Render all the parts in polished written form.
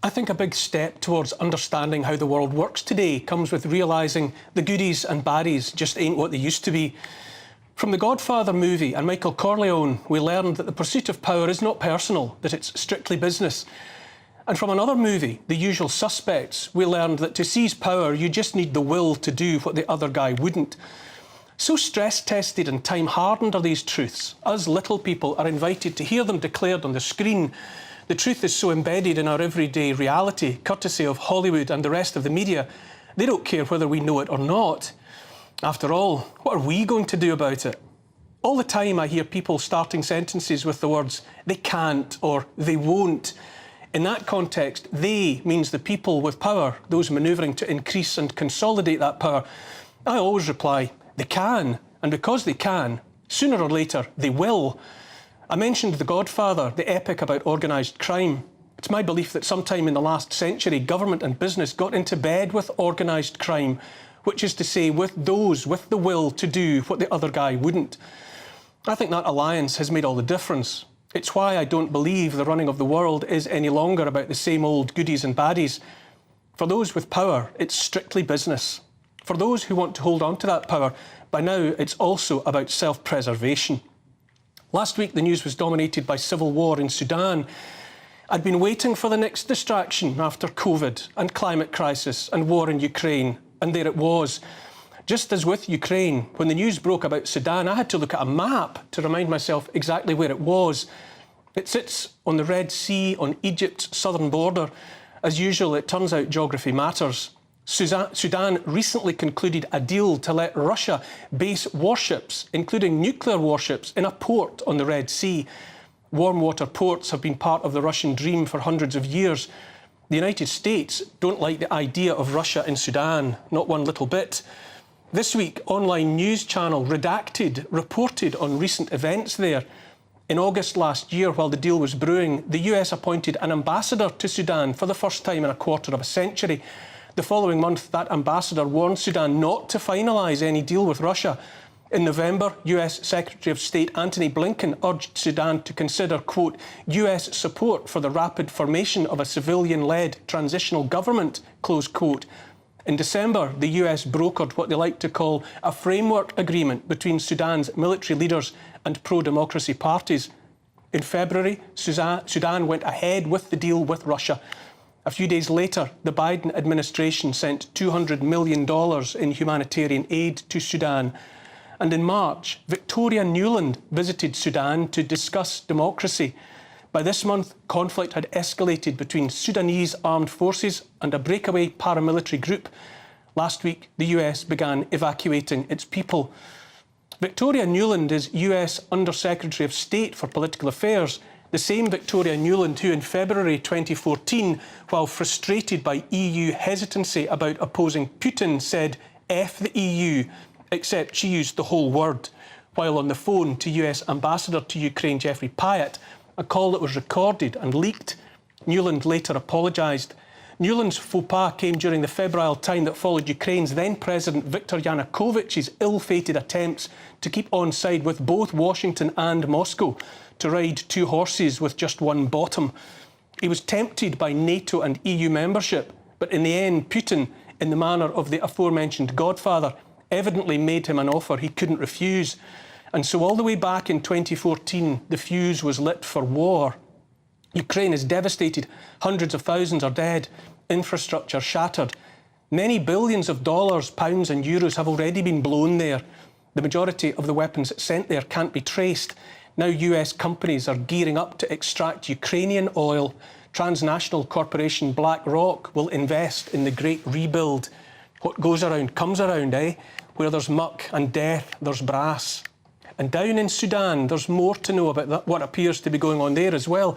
I think a big step towards understanding how the world works today comes with realising the goodies and baddies just ain't what they used to be. From the Godfather movie and Michael Corleone, we learned that the pursuit of power is not personal, that it's strictly business. And from another movie, The Usual Suspects, we learned that to seize power, you just need the will to do what the other guy wouldn't. So stress-tested and time-hardened are these truths, us little people are invited to hear them declared on the screen. The truth is so embedded in our everyday reality, courtesy of Hollywood and the rest of the media, they don't care whether we know it or not. After all, what are we going to do about it? All the time I hear people starting sentences with the words, they can't or they won't. In that context, they means the people with power, those manoeuvring to increase and consolidate that power. I always reply, they can, and because they can, sooner or later they will. I mentioned The Godfather, the epic about organised crime. It's my belief that sometime in the last century, government and business got into bed with organised crime, which is to say, with those with the will to do what the other guy wouldn't. I think that alliance has made all the difference. It's why I don't believe the running of the world is any longer about the same old goodies and baddies. For those with power, it's strictly business. For those who want to hold on to that power, by now it's also about self-preservation. Last week, the news was dominated by civil war in Sudan. I'd been waiting for the next distraction after COVID and climate crisis and war in Ukraine, and there it was. Just as with Ukraine, when the news broke about Sudan, I had to look at a map to remind myself exactly where it was. It sits on the Red Sea, on Egypt's southern border. As usual, it turns out geography matters. Sudan recently concluded a deal to let Russia base warships, including nuclear warships, in a port on the Red Sea. Warm water ports have been part of the Russian dream for hundreds of years. The United States don't like the idea of Russia in Sudan, not one little bit. This week, online news channel Redacted reported on recent events there. In August last year, while the deal was brewing, the US appointed an ambassador to Sudan for the first time in a quarter of a century. The following month, that ambassador warned Sudan not to finalise any deal with Russia. In November, US Secretary of State Antony Blinken urged Sudan to consider, quote, US support for the rapid formation of a civilian-led transitional government, close quote. In December, the US brokered what they like to call a framework agreement between Sudan's military leaders and pro-democracy parties. In February, Sudan went ahead with the deal with Russia. A few days later, the Biden administration sent $200 million in humanitarian aid to Sudan. And in March, Victoria Nuland visited Sudan to discuss democracy. By this month, conflict had escalated between Sudanese armed forces and a breakaway paramilitary group. Last week, the US began evacuating its people. Victoria Nuland is US Under-Secretary of State for Political Affairs, the same Victoria Nuland who in February 2014, while frustrated by EU hesitancy about opposing Putin, said, F the EU, except she used the whole word. While on the phone to US Ambassador to Ukraine Geoffrey Pyatt, a call that was recorded and leaked, Nuland later apologised. Nuland's faux pas came during the febrile time that followed Ukraine's then-President Viktor Yanukovych's ill-fated attempts to keep on side with both Washington and Moscow, to ride two horses with just one bottom. He was tempted by NATO and EU membership, but in the end, Putin, in the manner of the aforementioned Godfather, evidently made him an offer he couldn't refuse. And so all the way back in 2014, the fuse was lit for war. Ukraine is devastated. Hundreds of thousands are dead. Infrastructure shattered. Many billions of dollars, pounds and euros have already been blown there. The majority of the weapons sent there can't be traced. Now US companies are gearing up to extract Ukrainian oil. Transnational corporation BlackRock will invest in the Great Rebuild. What goes around comes around, eh? Where there's muck and death, there's brass. And down in Sudan, there's more to know about what appears to be going on there as well.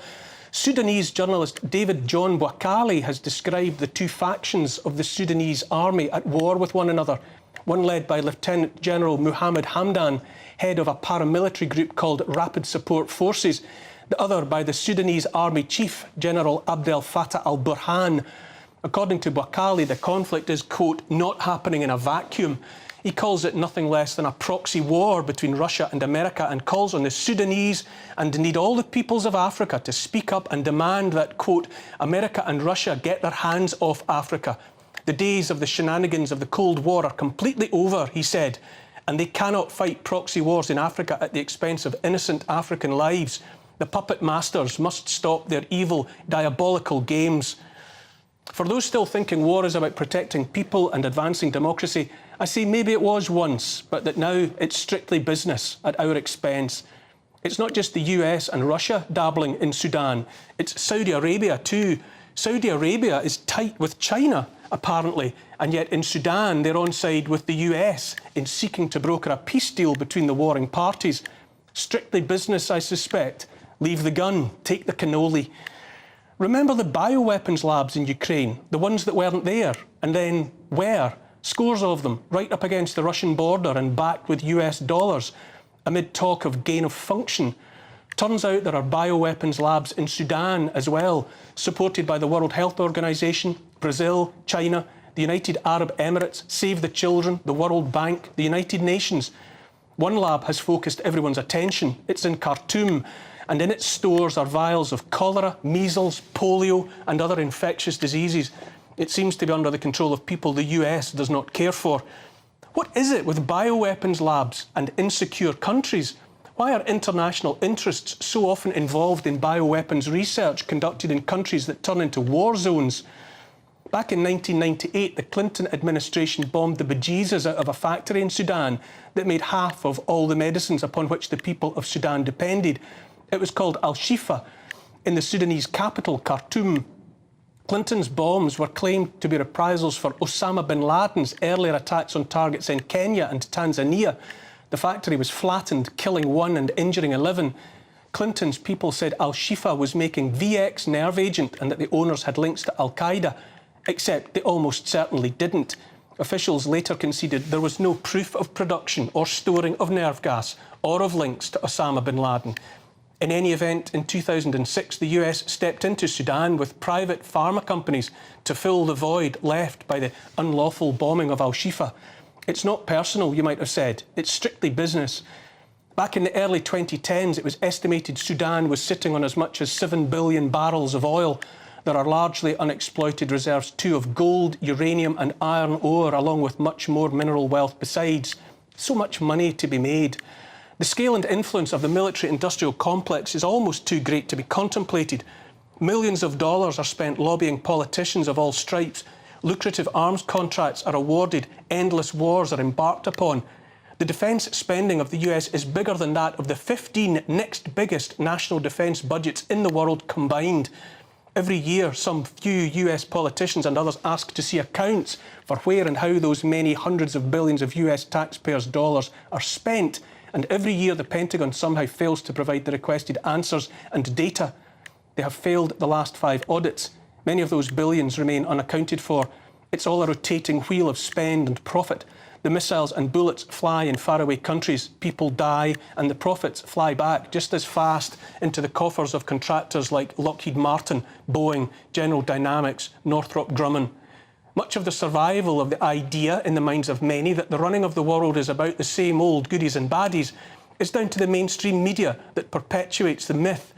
Sudanese journalist David John Bwakali has described the two factions of the Sudanese army at war with one another, one led by Lieutenant General Muhammad Hamdan, head of a paramilitary group called Rapid Support Forces, the other by the Sudanese Army Chief, General Abdel Fattah al-Burhan. According to Bwakali, the conflict is, quote, not happening in a vacuum. He calls it nothing less than a proxy war between Russia and America, and calls on the Sudanese and indeed all the peoples of Africa to speak up and demand that, quote, America and Russia get their hands off Africa. The days of the shenanigans of the Cold War are completely over, he said, and they cannot fight proxy wars in Africa at the expense of innocent African lives. The puppet masters must stop their evil, diabolical games. For those still thinking war is about protecting people and advancing democracy, I say maybe it was once, but that now it's strictly business at our expense. It's not just the US and Russia dabbling in Sudan, it's Saudi Arabia too. Saudi Arabia is tight with China, apparently, and yet in Sudan they're on side with the US in seeking to broker a peace deal between the warring parties. Strictly business, I suspect. Leave the gun, take the cannoli. Remember the bioweapons labs in Ukraine, the ones that weren't there, and then were, scores of them, right up against the Russian border and backed with US dollars, amid talk of gain of function. Turns out there are bioweapons labs in Sudan as well, supported by the World Health Organization, Brazil, China, the United Arab Emirates, Save the Children, the World Bank, the United Nations. One lab has focused everyone's attention. It's in Khartoum, and in its stores are vials of cholera, measles, polio, and other infectious diseases. It seems to be under the control of people the US does not care for. What is it with bioweapons labs and insecure countries? Why are international interests so often involved in bioweapons research conducted in countries that turn into war zones? Back in 1998, the Clinton administration bombed the bejesus out of a factory in Sudan that made half of all the medicines upon which the people of Sudan depended. It was called Al-Shifa in the Sudanese capital, Khartoum. Clinton's bombs were claimed to be reprisals for Osama bin Laden's earlier attacks on targets in Kenya and Tanzania. The factory was flattened, killing 1 and injuring 11. Clinton's people said Al-Shifa was making VX nerve agent and that the owners had links to Al-Qaeda, except they almost certainly didn't. Officials later conceded there was no proof of production or storing of nerve gas or of links to Osama bin Laden. In any event, in 2006, the US stepped into Sudan with private pharma companies to fill the void left by the unlawful bombing of Al-Shifa. It's not personal, you might have said. It's strictly business. Back in the early 2010s, it was estimated Sudan was sitting on as much as 7 billion barrels of oil. There are largely unexploited reserves too of gold, uranium and iron ore, along with much more mineral wealth besides. So much money to be made. The scale and influence of the military-industrial complex is almost too great to be contemplated. Millions of dollars are spent lobbying politicians of all stripes. Lucrative arms contracts are awarded. Endless wars are embarked upon. The defence spending of the US is bigger than that of the 15 next biggest national defence budgets in the world combined. Every year, some few US politicians and others ask to see accounts for where and how those many hundreds of billions of US taxpayers' dollars are spent. And every year the Pentagon somehow fails to provide the requested answers and data. They have failed the last 5 audits. Many of those billions remain unaccounted for. It's all a rotating wheel of spend and profit. The missiles and bullets fly in faraway countries, people die, and the profits fly back just as fast into the coffers of contractors like Lockheed Martin, Boeing, General Dynamics, Northrop Grumman. Much of the survival of the idea in the minds of many that the running of the world is about the same old goodies and baddies is down to the mainstream media that perpetuates the myth.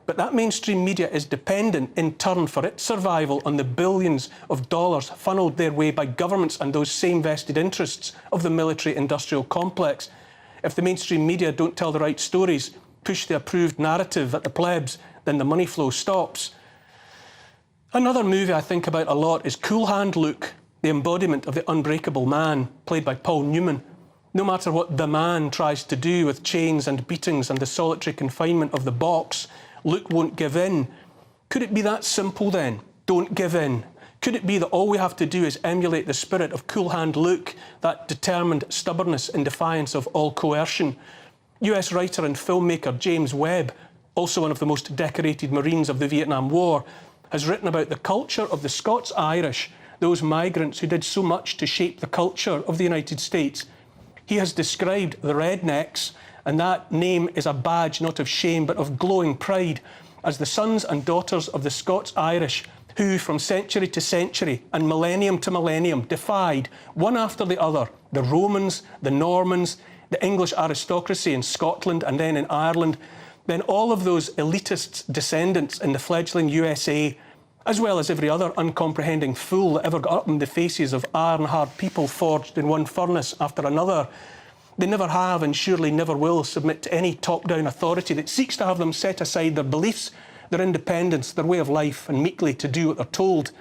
But that mainstream media is dependent, in turn, for its survival on the billions of dollars funneled their way by governments and those same vested interests of the military-industrial complex. If the mainstream media don't tell the right stories, push the approved narrative at the plebs, then the money flow stops. Another movie I think about a lot is Cool Hand Luke, the embodiment of the unbreakable man, played by Paul Newman. No matter what the man tries to do with chains and beatings and the solitary confinement of the box, Luke won't give in. Could it be that simple then? Don't give in. Could it be that all we have to do is emulate the spirit of Cool Hand Luke, that determined stubbornness in defiance of all coercion? US writer and filmmaker James Webb, also one of the most decorated Marines of the Vietnam War, has written about the culture of the Scots-Irish, those migrants who did so much to shape the culture of the United States. He has described the Rednecks, and that name is a badge not of shame but of glowing pride, as the sons and daughters of the Scots-Irish who from century to century and millennium to millennium defied, one after the other, the Romans, the Normans, the English aristocracy in Scotland and then in Ireland, then all of those elitists' descendants in the fledgling USA, as well as every other uncomprehending fool that ever got up in the faces of iron-hard people forged in one furnace after another, they never have and surely never will submit to any top-down authority that seeks to have them set aside their beliefs, their independence, their way of life, and meekly to do what they're told.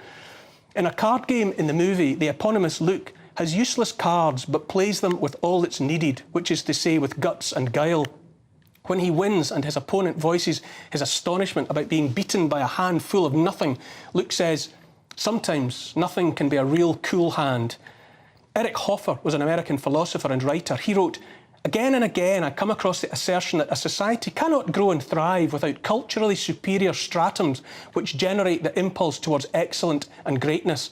In a card game in the movie, the eponymous Luke has useless cards but plays them with all that's needed, which is to say with guts and guile. When he wins and his opponent voices his astonishment about being beaten by a hand full of nothing, Luke says, "Sometimes nothing can be a real cool hand." Eric Hoffer was an American philosopher and writer. He wrote, "Again and again I come across the assertion that a society cannot grow and thrive without culturally superior stratums which generate the impulse towards excellence and greatness.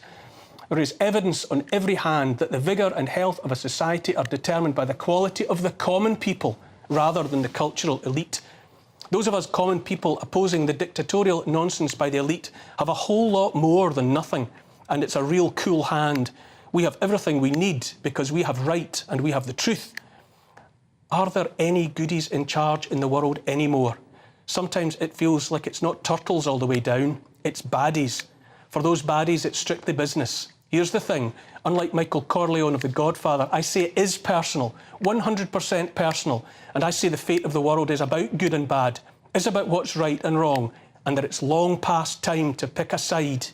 There is evidence on every hand that the vigour and health of a society are determined by the quality of the common people rather than the cultural elite. Those of us common people opposing the dictatorial nonsense by the elite have a whole lot more than nothing, and it's a real cool hand. We have everything we need because we have right and we have the truth. Are there any goodies in charge in the world anymore? Sometimes it feels like it's not turtles all the way down, it's baddies. For those baddies, it's strictly business. Here's the thing, unlike Michael Corleone of The Godfather, I say it is personal, 100% personal, and I say the fate of the world is about good and bad, is about what's right and wrong, and that it's long past time to pick a side."